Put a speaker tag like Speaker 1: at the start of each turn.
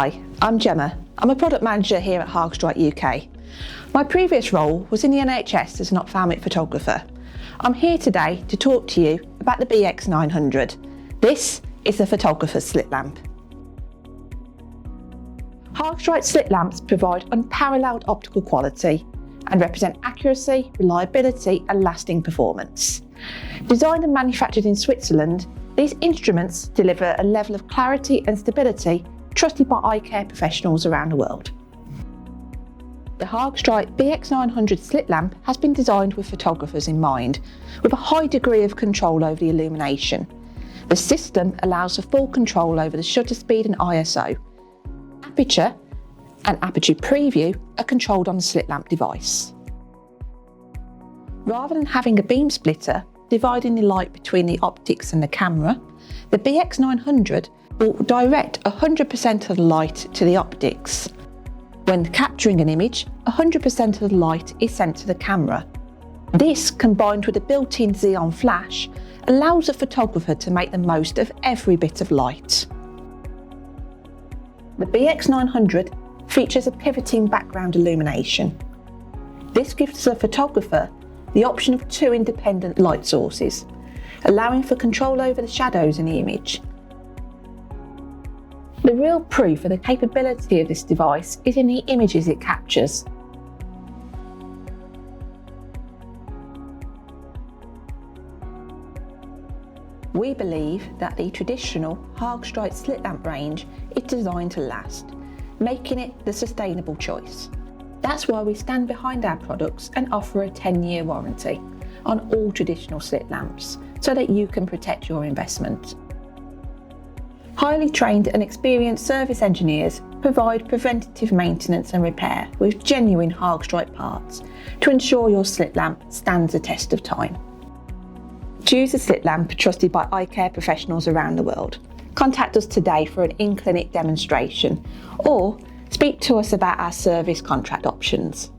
Speaker 1: Hi, I'm Gemma. I'm a product manager here at Haag-Streit UK. My previous role was in the NHS as an ophthalmic photographer. I'm here today to talk to you about the BX 900. This is the photographer's slit lamp. Haag-Streit slit lamps provide unparalleled optical quality and represent accuracy, reliability and lasting performance. Designed and manufactured in Switzerland, these instruments deliver a level of clarity and stability trusted by eye care professionals around the world. The Haag-Streit BX 900 slit lamp has been designed with photographers in mind, with a high degree of control over the illumination. The system allows for full control over the shutter speed and ISO. Aperture and aperture preview are controlled on the slit lamp device. Rather than having a beam splitter dividing the light between the optics and the camera, the BX 900 will direct 100% of the light to the optics. When capturing an image, 100% of the light is sent to the camera. This, combined with a built-in xenon flash, allows a photographer to make the most of every bit of light. The BX 900 features a pivoting background illumination. This gives the photographer the option of two independent light sources, allowing for control over the shadows in the image. The real proof of the capability of this device is in the images it captures. We believe that the traditional Haag-Streit slit lamp range is designed to last, making it the sustainable choice. That's why we stand behind our products and offer a 10-year warranty on all traditional slit lamps, so that you can protect your investment. Highly trained and experienced service engineers provide preventative maintenance and repair with genuine Haag-Streit parts to ensure your slit lamp stands the test of time. Choose a slit lamp trusted by eye care professionals around the world. Contact us today for an in-clinic demonstration or speak to us about our service contract options.